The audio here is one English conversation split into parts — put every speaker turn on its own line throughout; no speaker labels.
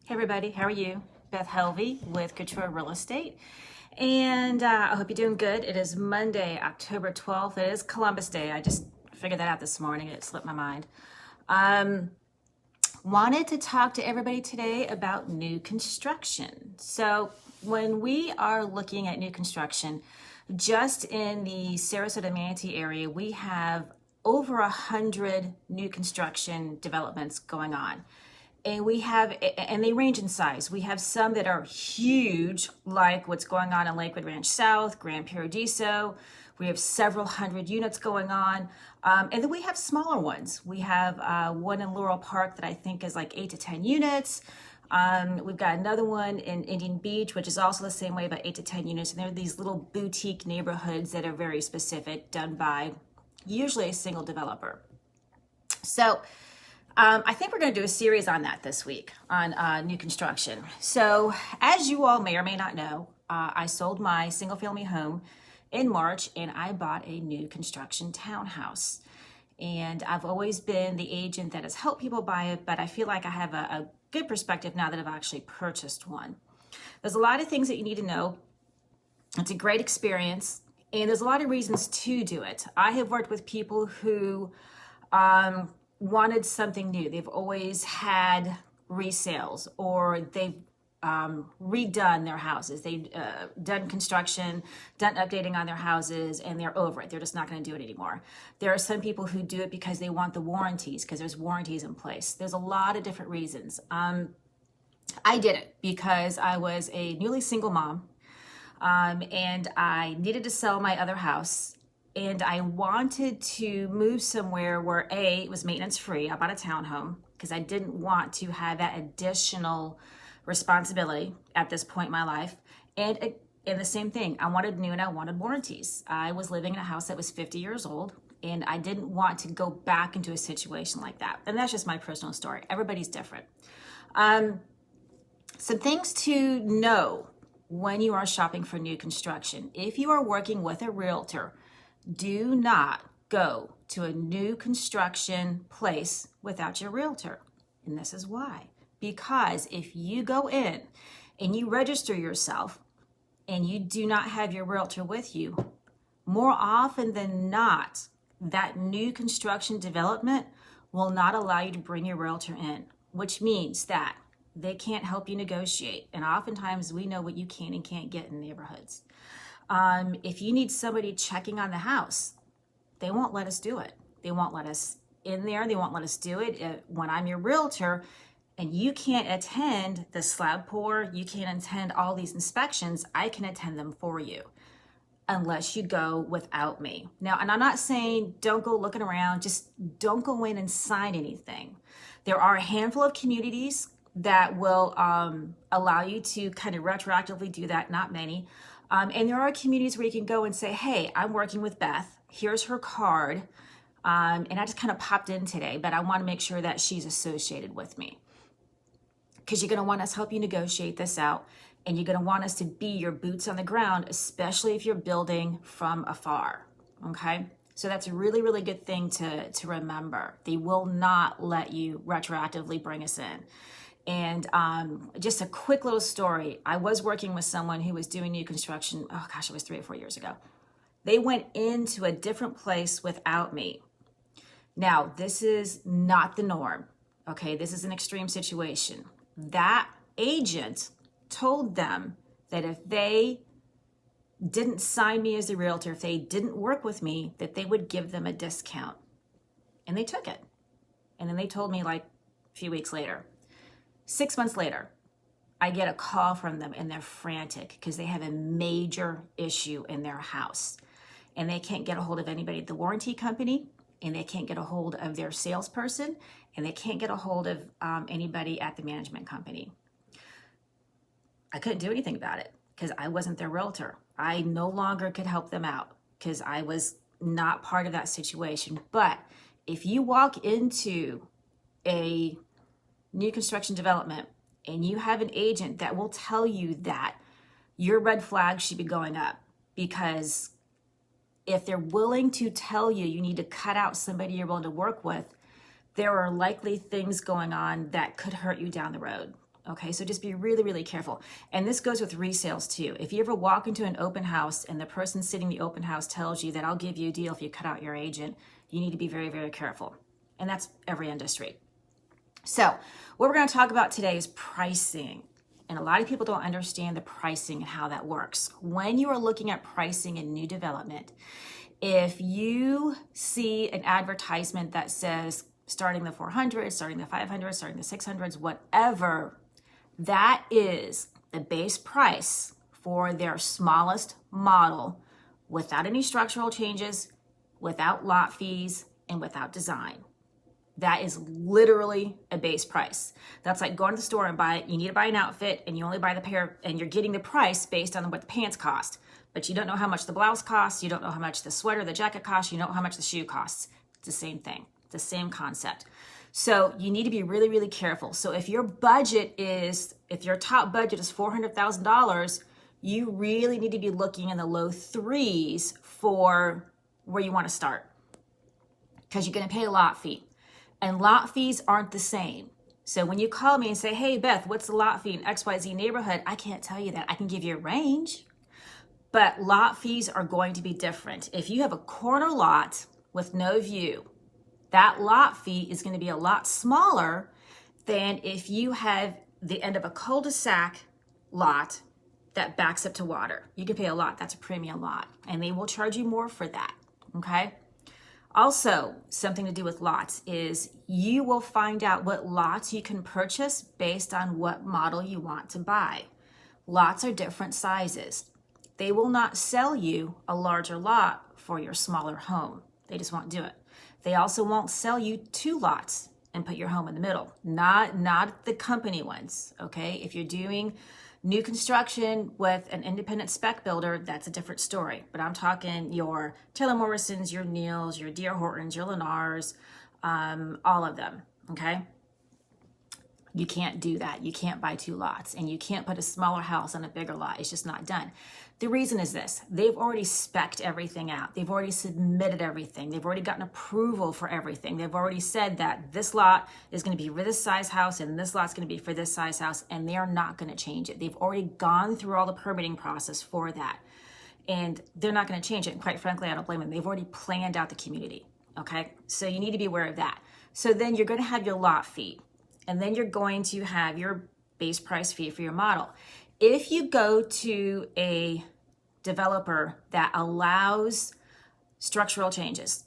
Hey everybody, how are you? Beth Helvey with Couture Real Estate. And I hope you're doing good. It is Monday, October 12th. It is Columbus Day. I just figured that out this morning. It slipped my mind. Um, Wanted to talk to everybody today about new construction. So when we are looking at new construction, just in the Sarasota Manatee area, we have over 100 new construction developments going on. And they range in size. We have some that are huge, like what's going on in Lakewood Ranch South, Grand Paradiso. We have several hundred units going on. And then we have smaller ones. We have one in Laurel Park that I think is like 8 to 10 units. We've got another one in Indian Beach, which is also the same way, about 8 to 10 units. And they're these little boutique neighborhoods that are very specific, done by usually a single developer. So I think we're going to do a series on that this week on new construction. So as you all may or may not know, I sold my single family home in March and I bought a new construction townhouse. And I've always been the agent that has helped people buy it, but I feel like I have a good perspective now that I've actually purchased one. There's a lot of things that you need to know. It's a great experience, and there's a lot of reasons to do it. I have worked with people who wanted something new. They've always had resales, or they've redone their houses. They've done construction, done updating on their houses, and they're over it. They're just not going to do it anymore. There are some people who do it because they want the warranties, because there's warranties in place. There's a lot of different reasons. I did it because I was a newly single mom, and I needed to sell my other house. And I wanted to move somewhere where it was maintenance free. I bought a townhome because I didn't want to have that additional responsibility at this point in my life. And the same thing, I wanted new and I wanted warranties. I was living in a house that was 50 years old, and I didn't want to go back into a situation like that. And that's just my personal story. Everybody's different. Some things to know when you are shopping for new construction. If you are working with a realtor, do not go to a new construction place without your realtor. And this is why. Because if you go in and you register yourself and you do not have your realtor with you, more often than not, that new construction development will not allow you to bring your realtor in, which means that they can't help you negotiate. And oftentimes we know what you can and can't get in neighborhoods. If you need somebody checking on the house, they won't let us do it. They won't let us in there. They won't let us do it. When I'm your realtor and you can't attend the slab pour, you can't attend all these inspections, I can attend them for you unless you go without me. Now, and I'm not saying don't go looking around, just don't go in and sign anything. There are a handful of communities that will allow you to kind of retroactively do that, not many. And there are communities where you can go and say, hey, I'm working with Beth. Here's her card. And I just kind of popped in today, but I want to make sure that she's associated with me. Because you're going to want us to help you negotiate this out. And you're going to want us to be your boots on the ground, especially if you're building from afar. Okay? So that's a really, really good thing to remember. They will not let you retroactively bring us in. And just a quick little story. I was working with someone who was doing new construction. Oh gosh, it was 3 or 4 years ago. They went into a different place without me. Now, this is not the norm. Okay, this is an extreme situation. That agent told them that if they didn't sign me as a realtor, if they didn't work with me, that they would give them a discount. And they took it. And then they told me like a few weeks later. 6 months later, I get a call from them and they're frantic because they have a major issue in their house and they can't get a hold of anybody at the warranty company, and they can't get a hold of their salesperson, and they can't get a hold of anybody at the management company. I couldn't do anything about it because I wasn't their realtor. I no longer could help them out because I was not part of that situation. But if you walk into a new construction development and you have an agent that will tell you that, your red flag should be going up, because if they're willing to tell you you need to cut out somebody you're willing to work with, there are likely things going on that could hurt you down the road. Okay, so just be really, really careful. And this goes with resales too. If you ever walk into an open house and the person sitting in the open house tells you that I'll give you a deal if you cut out your agent, you need to be very, very careful. And that's every industry. So what we're going to talk about today is pricing. And a lot of people don't understand the pricing and how that works. When you are looking at pricing in new development, if you see an advertisement that says starting the 400, starting the 500, starting the 600s, whatever, that is the base price for their smallest model without any structural changes, without lot fees, and without design. That is literally a base price. That's like going to the store and buy it. You need to buy an outfit and you only buy the pair and you're getting the price based on what the pants cost. But you don't know how much the blouse costs. You don't know how much the sweater, the jacket costs. You don't know how much the shoe costs. It's the same thing. It's the same concept. So you need to be really, really careful. So if your top budget is $400,000, you really need to be looking in the low threes for where you want to start, because you're going to pay a lot fee. And lot fees aren't the same. So when you call me and say, hey, Beth, what's the lot fee in XYZ neighborhood? I can't tell you that. I can give you a range, but lot fees are going to be different. If you have a corner lot with no view, that lot fee is going to be a lot smaller than if you have the end of a cul-de-sac lot that backs up to water. You can pay a lot. That's a premium lot, and they will charge you more for that, okay? Also, something to do with lots is you will find out what lots you can purchase based on what model you want to buy. Lots are different sizes. They will not sell you a larger lot for your smaller home. They just won't do it. They also won't sell you 2 lots and put your home in the middle. Not the company ones, okay? If you're doing new construction with an independent spec builder, that's a different story. But I'm talking your Taylor Morrisons, your Neils, your D.R. Hortons, your Lennars, all of them, okay? You can't do that. You can't buy 2 lots, and you can't put a smaller house on a bigger lot. It's just not done. The reason is this: they've already spec'd everything out. They've already submitted everything. They've already gotten approval for everything. They've already said that this lot is going to be for this size house and this lot's going to be for this size house, and they're not going to change it. They've already gone through all the permitting process for that, and they're not going to change it. And quite frankly, I don't blame them. They've already planned out the community, okay? So you need to be aware of that. So then you're going to have your lot fee, and then you're going to have your base price fee for your model. If you go to a developer that allows structural changes,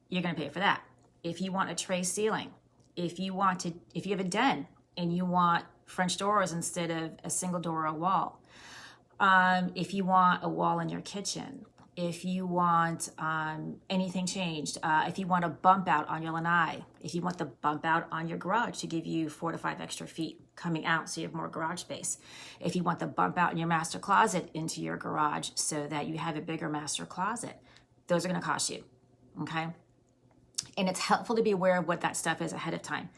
you're going to pay for that. If you want a tray ceiling, if you have a den and you want French doors instead of a single door or a wall, if you want a wall in your kitchen, if you want anything changed, if you want a bump out on your lanai, if you want the bump out on your garage to give you 4 to 5 extra feet coming out so you have more garage space, if you want the bump out in your master closet into your garage so that you have a bigger master closet, those are going to cost you, okay? And it's helpful to be aware of what that stuff is ahead of time.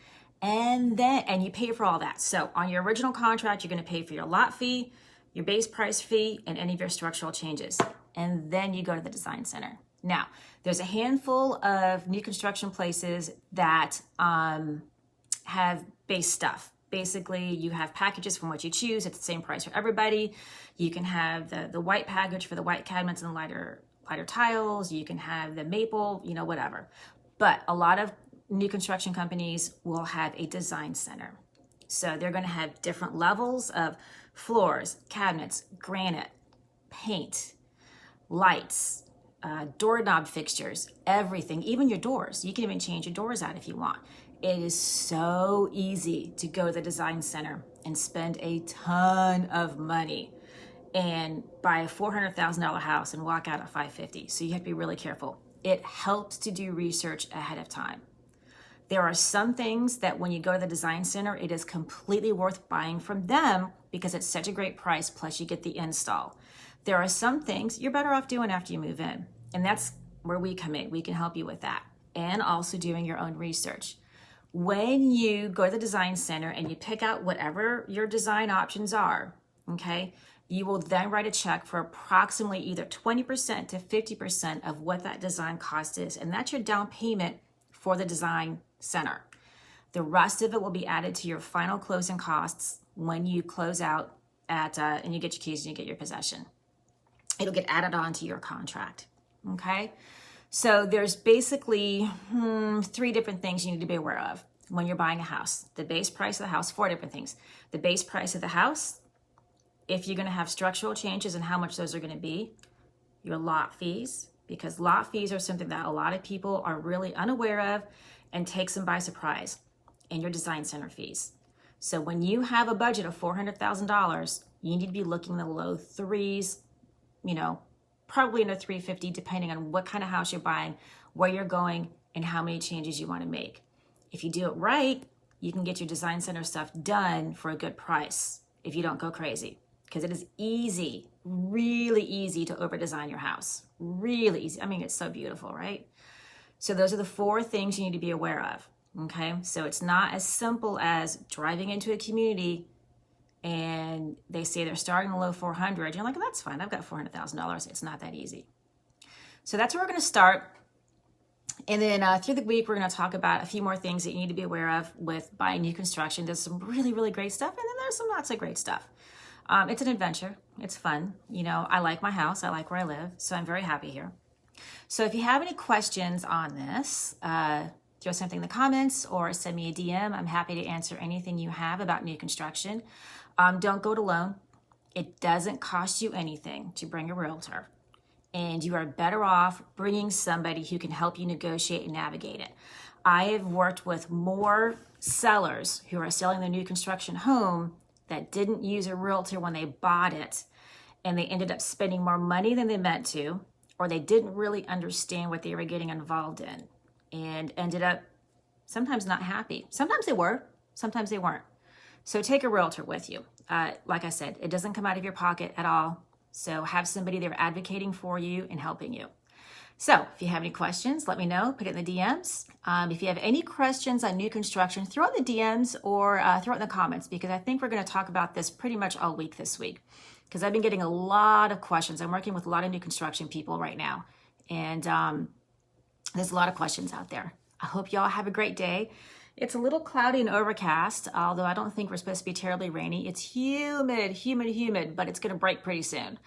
And you pay for all that. So on your original contract, you're going to pay for your lot fee, your base price fee, and any of your structural changes. And then you go to the design center. Now, there's a handful of new construction places that have base stuff. Basically, you have packages from what you choose. It's the same price for everybody. You can have the white package for the white cabinets and the lighter tiles. You can have the maple, whatever. But a lot of new construction companies will have a design center. So they're going to have different levels of floors, cabinets, granite, paint, lights, doorknob fixtures, everything, even your doors. You can even change your doors out if you want. It is so easy to go to the design center and spend a ton of money and buy a $400,000 house and walk out at $550,000. So you have to be really careful. It helps to do research ahead of time. There are some things that when you go to the design center, it is completely worth buying from them because it's such a great price, plus you get the install. There are some things you're better off doing after you move in, and that's where we come in. We can help you with that, and also doing your own research. When you go to the design center and you pick out whatever your design options are, okay, you will then write a check for approximately either 20% to 50% of what that design cost is, and that's your down payment for the design center. The rest of it will be added to your final closing costs when you close out and you get your keys and you get your possession. It'll get added on to your contract. Okay. So there's basically 3 different things you need to be aware of when you're buying a house. The base price of the house, 4 different things. The base price of the house, if you're going to have structural changes and how much those are going to be, your lot fees, because lot fees are something that a lot of people are really unaware of and takes them by surprise, and your design center fees. So when you have a budget of $400,000, you need to be looking in the low 3s, probably in the 350, depending on what kind of house you're buying, where you're going, and how many changes you want to make. If you do it right, you can get your design center stuff done for a good price if you don't go crazy, because it is easy, really easy to over design your house. Really easy. I mean, it's so beautiful, right? So those are the 4 things you need to be aware of. Okay. So it's not as simple as driving into a community and they say they're starting in the low 400. You're like, oh, that's fine. I've got $400,000. It's not that easy. So that's where we're going to start. And then through the week, we're going to talk about a few more things that you need to be aware of with buying new construction. There's some really, really great stuff. And then there's some not so great stuff. It's an adventure. It's fun. I like my house. I like where I live. So I'm very happy here. So if you have any questions on this, throw something in the comments or send me a DM. I'm happy to answer anything you have about new construction. Don't go it alone. It doesn't cost you anything to bring a realtor, and you are better off bringing somebody who can help you negotiate and navigate it. I have worked with more sellers who are selling their new construction home that didn't use a realtor when they bought it, and they ended up spending more money than they meant to, or they didn't really understand what they were getting involved in and ended up sometimes not happy. Sometimes they were, sometimes they weren't. So take a realtor with you. Like I said, it doesn't come out of your pocket at all. So have somebody there advocating for you and helping you. So if you have any questions, let me know. Put it in the DMs. If you have any questions on new construction, throw it in the DMs or throw it in the comments, because I think we're going to talk about this pretty much all week this week, because I've been getting a lot of questions. I'm working with a lot of new construction people right now, and there's a lot of questions out there. I hope y'all have a great day. It's a little cloudy and overcast, although I don't think we're supposed to be terribly rainy. It's humid, but it's going to break pretty soon.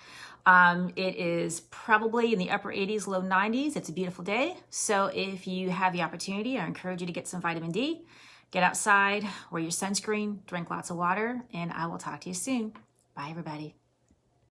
It is probably in the upper 80s, low 90s. It's a beautiful day. So if you have the opportunity, I encourage you to get some vitamin D, get outside, wear your sunscreen, drink lots of water, and I will talk to you soon. Bye, everybody.